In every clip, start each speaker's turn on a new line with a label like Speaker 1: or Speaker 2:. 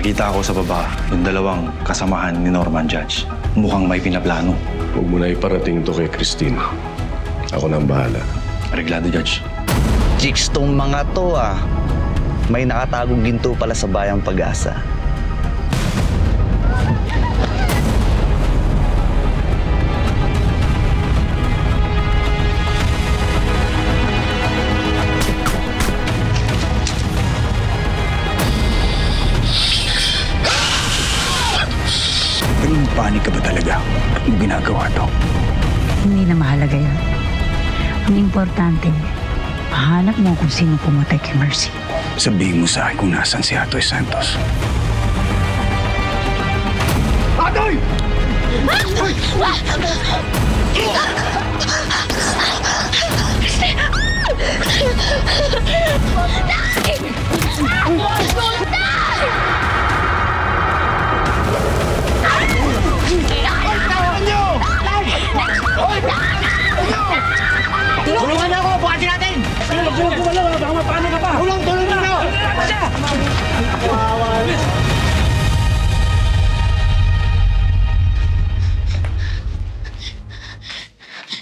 Speaker 1: nakita ko sa baba yung dalawang kasamahan ni Norman Judge. Mukhang may pinaplano.
Speaker 2: Huwag mo na iparating to kay Christine. Ako nang bahala.
Speaker 1: Reglado, Judge.
Speaker 3: Chicks tong mga to ah. May nakatagong ginto pala sa bayang Pag-asa.
Speaker 4: Pero panik ka ba talaga? Ba't mo ginagawa to?
Speaker 5: Hindi na mahalaga yan. Ang importante, mahanap mo kung sino pumatay kay Mercy.
Speaker 4: Sabihin mo sa akin kung nasan si Atoy Santos. Atoy!
Speaker 6: Tulungan na ako! Bukasin natin! Tulong! Baka mapano ka pa! Tulong na ako!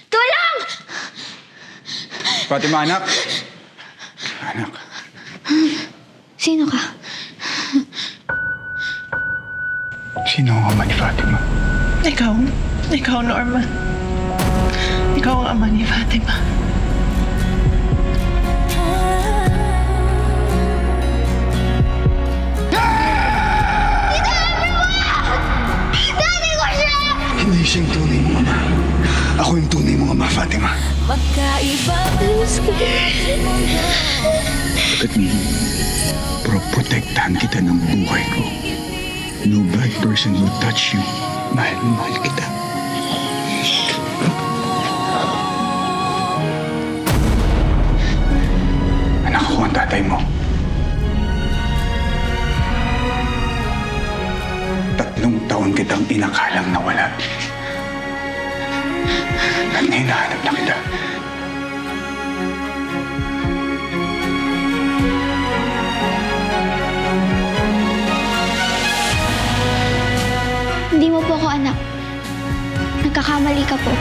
Speaker 7: Tulong!
Speaker 4: Fatima, anak! Anak.
Speaker 7: Sino ka?
Speaker 4: Sino ang ama ni Fatima?
Speaker 8: Ikaw, Norman. Ikaw ang ama ni Fatima.
Speaker 4: Hindi siyang tunay mong ama. Ako yung tunay mong ama, Fatima. Look at me. Protektahan kita ng buhay ko. No bad person will touch you. Mahal kita. Anak ko ang tatay mo. 3 taon kitang inakalang nawala. At hinahanap na kita.
Speaker 7: Hindi mo po ako anak. Nagkakamali ka po.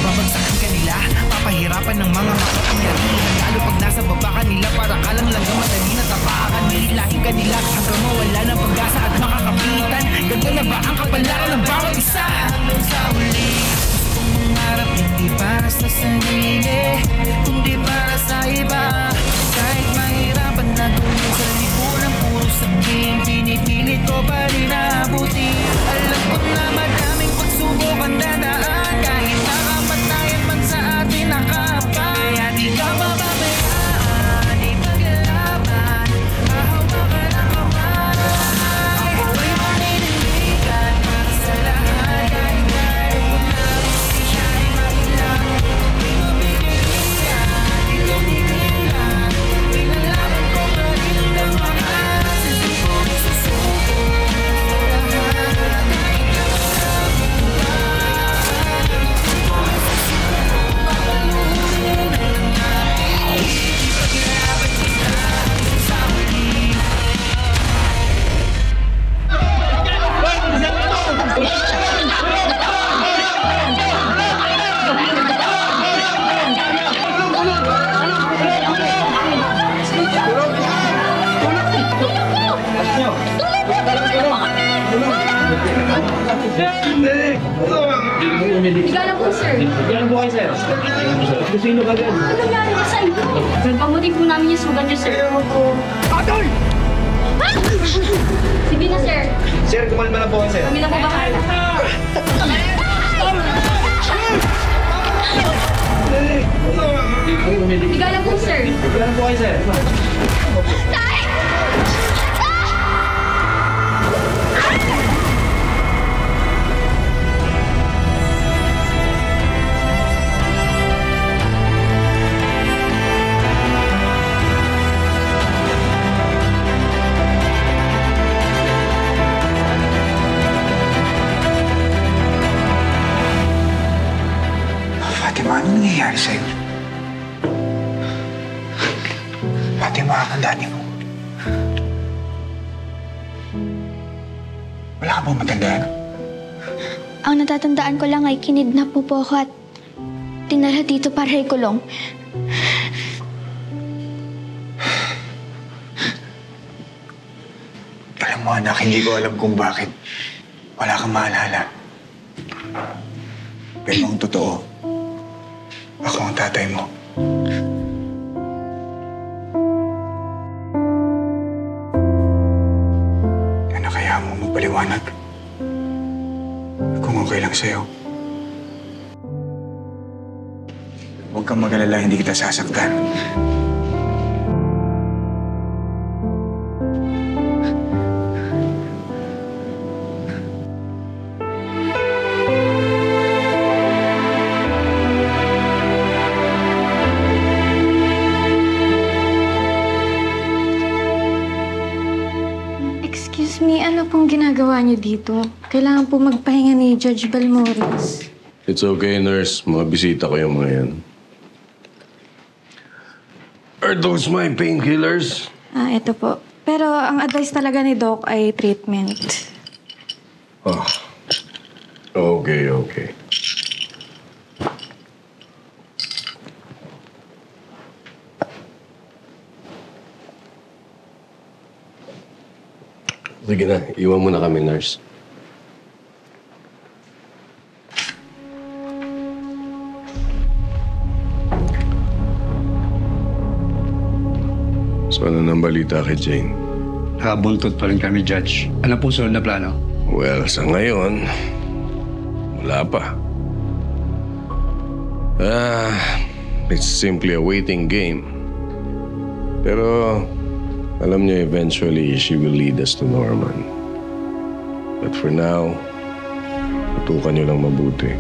Speaker 6: Babagsakan ka nila, papahirapan ng mga makapangyari. Lalo pag nasa baba ka nila, para ka lang madali na tapakan. Nilahin ka nila hanggang mawala ng pag-asa at makakapitan. Ganda na ba ang kapalaran ng bawat isa? Hanggang sa uli, kung mangarap hindi para sa sarili, kundi para sa iba. Kahit mahirapan na tulong sa lipunan, puro sabihin, pinipilit ko pa rin naabuti. Alam ko na madaming pagsubok ang dadaan, kahit nakapatayan man sa atin nakapay. Kaya di ka mababayaan, ipaglaban, hahawakan ang kamay. Ako'y maninindigan para sa lahat, kahit gano'n ko na siya ay mahilang. Di mabibigyan, di lumigilan, pinalaman ko pa rin ang mga sisipong susuko.
Speaker 7: Bigalan po, sir.
Speaker 6: Bigalan po kayo, sir. Sino ka gan?
Speaker 7: Ano nangyari ka sa inyo? Pamutin po namin yung sugat niyo, sir.
Speaker 4: Atoy!
Speaker 7: Sige na, sir.
Speaker 6: Sir, kumalma na po kayo, sir.
Speaker 7: Kami na po bahala. Bigalan po, sir.
Speaker 6: Bigalan po kayo, sir.
Speaker 7: Tay!
Speaker 4: nangyari sa'yo? Fatima, ang dati mo. Wala ka bang matandaan?
Speaker 7: Ang natatandaan ko lang ay kinidnap po ako at dinala dito para ikulong.
Speaker 4: Alam mo anak, hindi ko alam kung bakit wala kang maalala. Pero ang totoo, ako ang tatay mo. Ano kaya mo magpaliwanag? Kung okay lang sa'yo. Huwag kang mag-alala, hindi kita sasaktan.
Speaker 9: Excuse me, ano pong ginagawa niyo dito? Kailangan po magpahinga ni Judge Balmores.
Speaker 2: It's okay, nurse. Mga bisita ko yung mga yan. Are those my painkillers?
Speaker 9: Ito po. Pero ang advice talaga ni Doc ay treatment.
Speaker 2: Oh. Okay, okay. Sige na, iwan mo na kami, nurse. So ano nang balita kay Jane?
Speaker 4: Nakabuntot pa rin kami, Judge. Ano pong sunod na plano?
Speaker 2: Well, sa ngayon, wala pa. It's simply a waiting game. Pero alam niyo, eventually, she will lead us to Norman. But for now, tutukan niyo lang mabuti.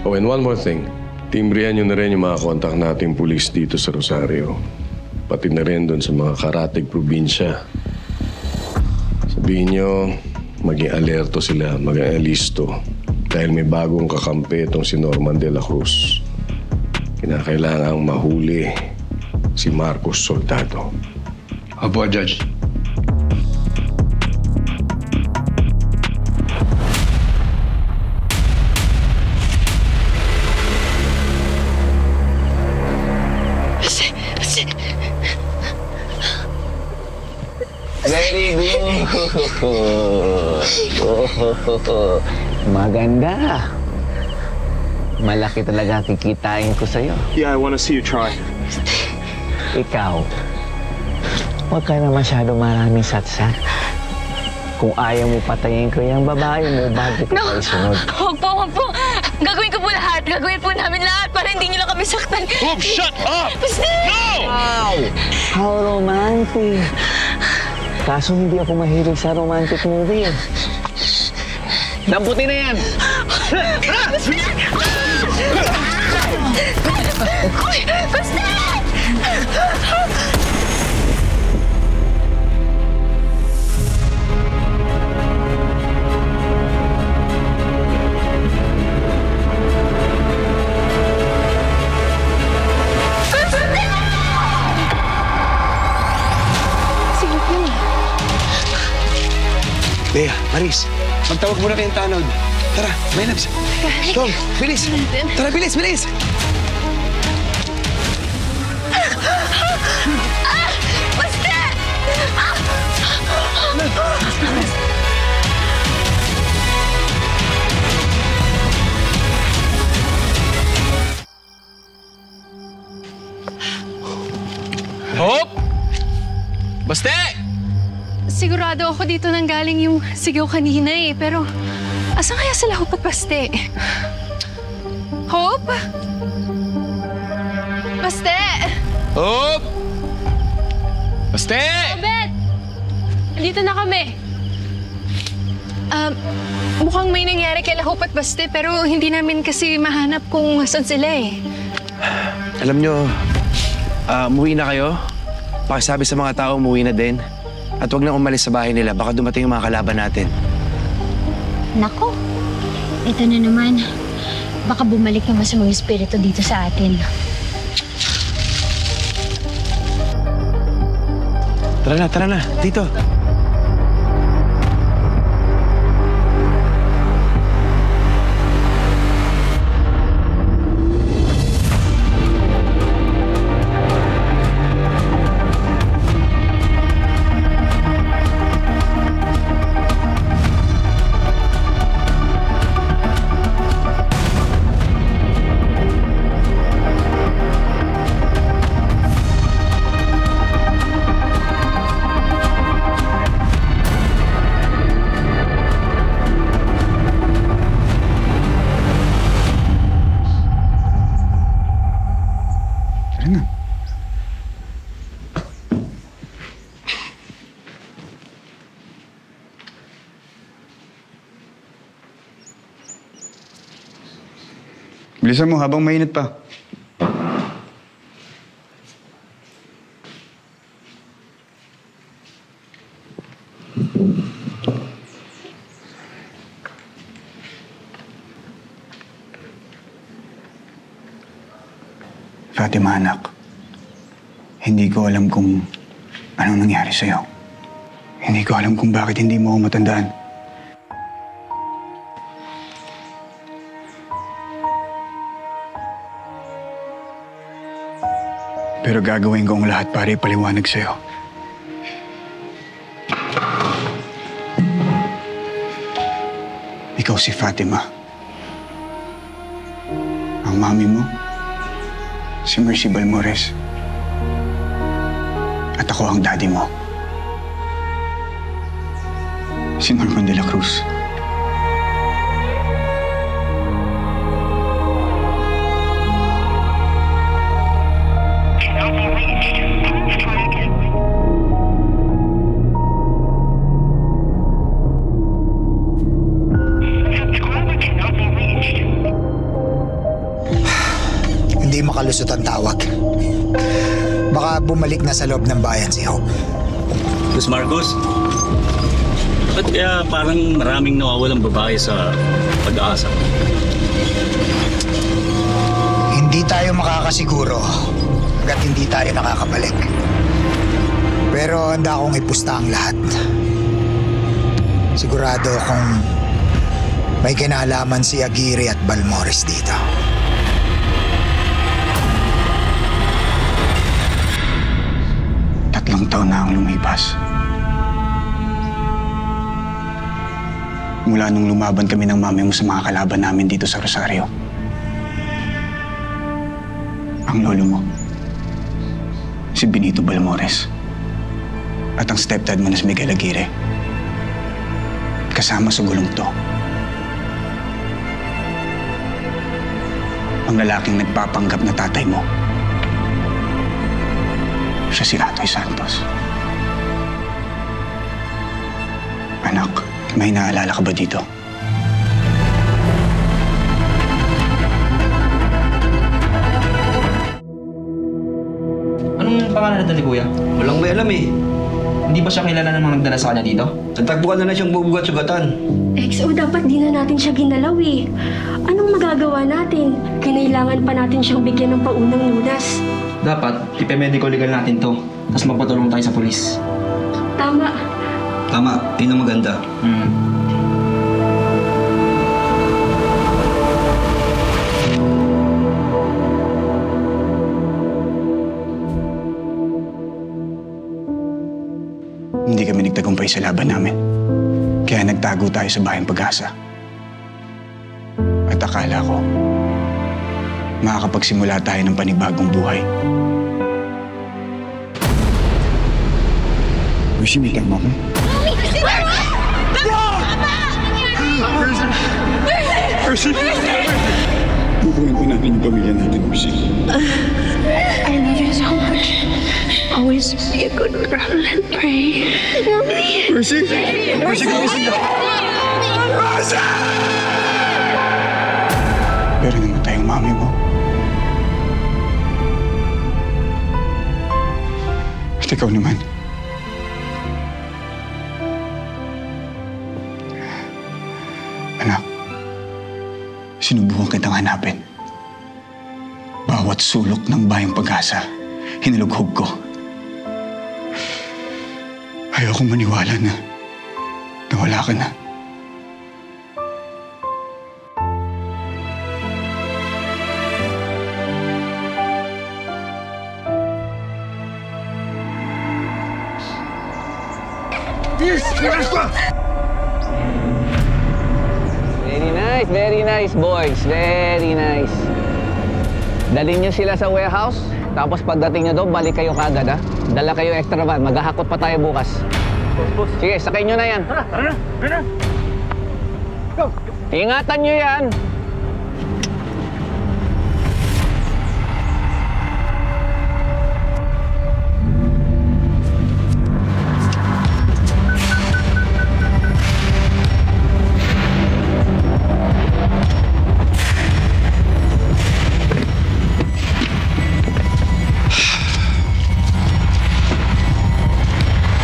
Speaker 2: Oh, and one more thing. Timbrihan niyo na rin yung mga kontak nating pulis dito sa Rosario. Pati na rin doon sa mga karatig probinsya. Sabihin niyo, maging alerto sila, maging alisto. Dahil may bagong kakampi itong si Norman de la Cruz. Kinakailangang mahuli si Marcos Soldado.
Speaker 4: Opo, Judge.
Speaker 3: Very good. Maganda. Malaki talaga kikitain ko sa'yo.
Speaker 10: Yeah, I want to see you try.
Speaker 3: Ikaw, huwag ka na masyado maraming satsat. Kung ayaw mo patayin ko yung babae mo, bago ko kayo sunod.
Speaker 11: Huwag po, huwag po. Gagawin ko po lahat. Gagawin po namin lahat para hindi niyo lang kami saktan.
Speaker 10: Boom, shut up!
Speaker 11: No!
Speaker 3: Wow! How romantic. Kaso hindi ako mahilig sa romantic movie. Damputin na yan!
Speaker 11: Uy! Basta!
Speaker 4: Bea, Maris, magtawag muna kayong tanod. Tara, may labs. Tom, bilis! Tara, bilis, bilis!
Speaker 11: Basta!
Speaker 10: Hope! Baste!
Speaker 11: Sigurado ako dito nanggaling yung sigaw kanina eh. Pero, asan kaya sila Hope at Baste? Hope? Baste!
Speaker 10: Hope! Baste!
Speaker 11: Obet! Dito na kami. Mukhang may nangyari kay Hope at Baste pero hindi namin kasi mahanap kung saan sila eh.
Speaker 12: Alam nyo, umuwi na kayo. Pakisabi sa mga tao, umuwi na din. At huwag na umalis sa bahay nila. Baka dumating yung mga kalaban natin.
Speaker 7: Nako, ito na naman.
Speaker 13: Baka bumalik yung masamang espiritu dito sa atin.
Speaker 12: Tara na. Dito.
Speaker 14: Bilisan mo habang mainit pa. Fatima, anak. Hindi ko alam kung anong nangyari sa'yo. Hindi ko alam kung bakit hindi mo ako matandaan. Pero gagawin ko ang lahat para ipaliwanag sa'yo. Ikaw si Fatima. Ang mami mo, si Mercy Balmores. At ako ang daddy mo, si Norman de la Cruz.
Speaker 15: Hindi makalusot ang tawag. Baka bumalik na sa loob ng bayan si Hope.
Speaker 16: Boss Marcos, ba't kaya parang maraming nawawalang babae sa pag-aasa?
Speaker 15: Hindi tayo makakasiguro hanggat hindi tayo nakakabalik. Pero handa akong ipusta ang lahat. Sigurado kung may kinalaman si Aguirre at Balmores dito.
Speaker 14: 3 taon na ang lumipas. Mula nung lumaban kami ng mami mo sa mga kalaban namin dito sa Rosario. Ang lolo mo, si Benito Balmores. At ang stepdad mo na si Miguel Aguirre. Kasama sa gulong to. Ang lalaking nagpapanggap na tatay mo. Siya si Atoy Santos. Anak, may naalala ka ba dito?
Speaker 17: Anong pangalan natin ni Kuya?
Speaker 18: Walang may alam eh.
Speaker 17: Hindi ba siya kilala ng mga nagdala sa kanya dito?
Speaker 18: Nagtagpuan na siyang bubugat-sugatan.
Speaker 13: XO, dapat di na natin siya ginalaw eh. Anong magagawa natin? Kinailangan pa natin siyang bigyan ng paunang lunas.
Speaker 17: Dapat, ipe-medical legal natin to. Tapos magpatulong tayo sa pulis.
Speaker 13: Tama.
Speaker 18: Tama, yun ang maganda.
Speaker 14: Hindi kami nagtagumpay sa laban namin. Kaya nagtago tayo sa Bayang Pag-asa. At akala ko, makakapagsimula tayo ng panibagong buhay. Mercy, may mo ako? Mercy! Bubuhin ko natin yung pamilya natin, Mercy.
Speaker 13: I love you so much. Always be a good girl and pray.
Speaker 14: Mercy! Mercy, gumising ka! Mercy! Pero namatay ang mami mo. At ikaw naman. Sinubukan kitang hanapin. Bawat sulok ng Bayang Pag-asa, hinalughog ko. Ayokong maniwala na wala ka na.
Speaker 3: Very nice, boys. Very nice. Dalhin niyo sila sa warehouse, tapos pagdating niyo doon, balik kayo kagad, ha? Dala kayo extra van, maghahakot pa tayo bukas. Sige, sakay niyo na yan. Tara na. Go. Ingatan niyo yan.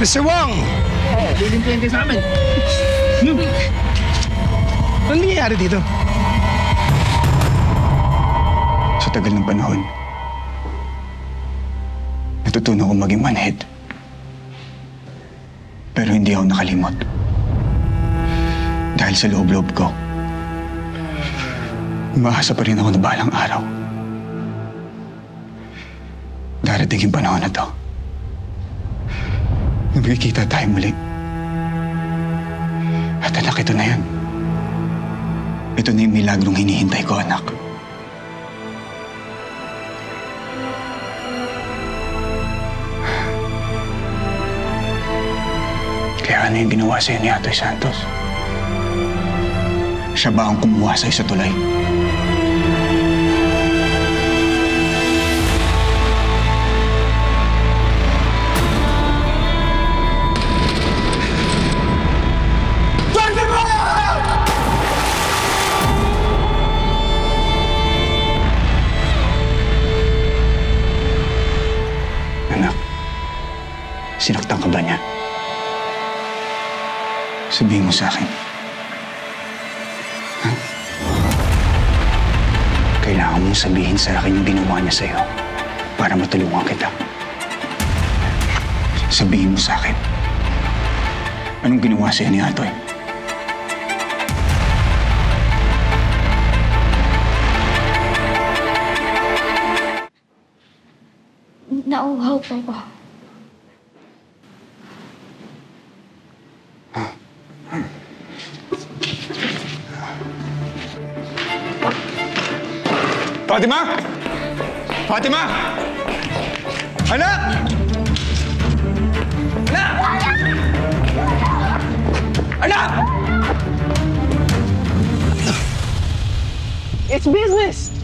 Speaker 6: Mr. Wong! Lilimpihan kayo sa amin. Ano nangyayari dito?
Speaker 14: Sa tagal ng panahon, natutunan kong maging manhid. Pero hindi ako nakalimot. Dahil sa loob-loob ko, umaasa pa rin ako na balang araw. Darating yung panahon na to. Na magkikita tayo muli. At anak, ito na yan. Ito na yung milagrong hinihintay ko, anak. Kaya ano yung ginawa sa'yo ni Atoy Santos? Siya ba ang kumuha sa'yo sa tulay? Sinaktan ka ba niya? Sabihin mo sa akin. Ha? Kailangan mong sabihin sa akin yung ginawa niya sa'yo para matulungan kita. Sabihin mo sa akin. Anong ginawa sa'yo ni Atoy?
Speaker 7: Nauuhaw po ako.
Speaker 4: Fatima! Fatima! Anak! Anak! Anak!
Speaker 6: It's business!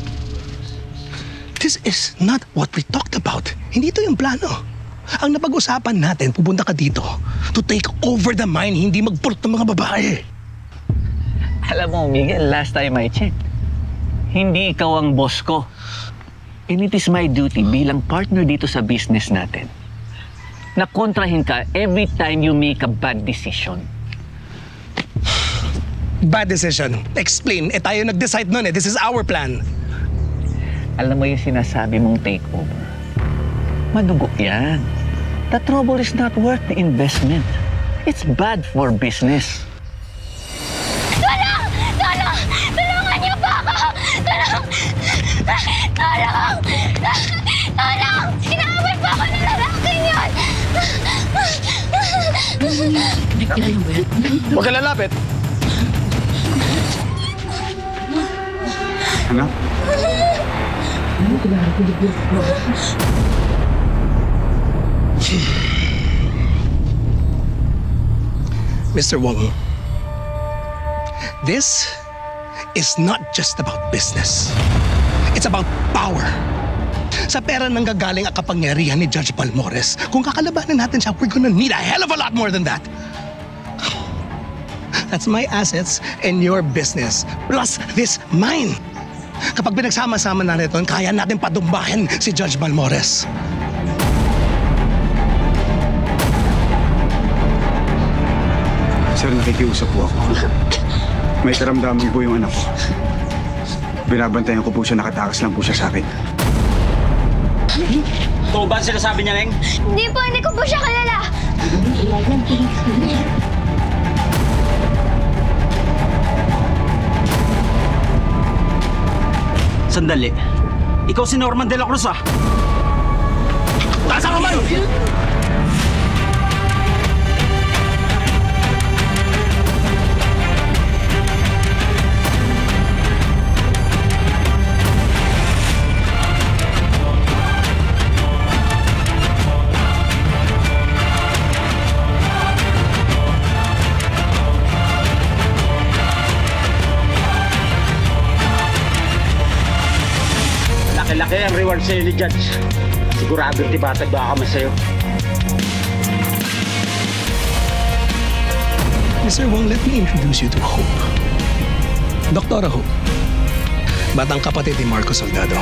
Speaker 6: This is not what we talked about. Hindi ito yung plano. Ang napag-usapan natin, pupunta ka dito to take over the mine, hindi magpulot ng mga babae.
Speaker 3: Alam mo, Miguel, last time I checked, hindi ikaw ang boss ko. And it is my duty bilang partner dito sa business natin na kontrahin ka every time you make a bad decision.
Speaker 6: Bad decision? Explain. Tayo nag-decide nun eh. This is our plan.
Speaker 3: Alam mo yung sinasabi mong takeover? Madugo yan. The trouble is not worth the investment. It's bad for business.
Speaker 19: Tulong! Tulong! Tulungan niyo po ako! Tulong! Tulong! Tulong! Inaaway po ako ng lalaking yun!
Speaker 4: Huwag ka lalapit!
Speaker 14: Ano?
Speaker 6: Mr. Wong, this is not just about business. It's about power. Sa pera nang gagaling ang kapangyarihan ni Judge Balmores. Kung kakalabanin natin siya, we're gonna need a hell of a lot more than that. That's my assets and your business, plus this mine. Kapag pinagsama-sama na nito, kaya natin padumbahin si Judge Balmores.
Speaker 14: Sir, nakikiusap po ako. May karamdaman po yung anak ko. Binabantayan ko po siya, nakatakas lang po siya sa akin.
Speaker 16: Ito ba sinasabi niya, Neng?
Speaker 19: Hindi ko po siya kilala.
Speaker 16: Sandali. Ikaw si Norman De La Cruz, ah. Taas ang kamay! Laki-laki ang reward sa'yo ni Judge. Sigurado tibatag baka mas sa'yo.
Speaker 20: Mr. Wong, let me introduce you to Hope. Doktora Hope. Batang kapatid ni Marco Soldado.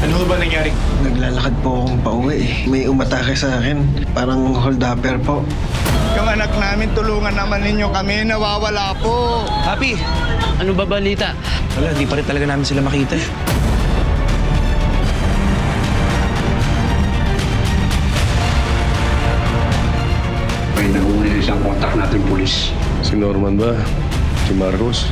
Speaker 4: Ano ba nangyari? Naglalakad po akong pauwi eh. May umatake sa akin. Parang hold-upper po.
Speaker 21: Yung anak namin, tulungan naman ninyo kami. Nawawala po.
Speaker 12: Happy, ano ba balita? Wala, di pa rin talaga namin sila makita.
Speaker 14: May nauna yung isang kontak natin, pulis.
Speaker 2: Si Norman ba? Si Marcos?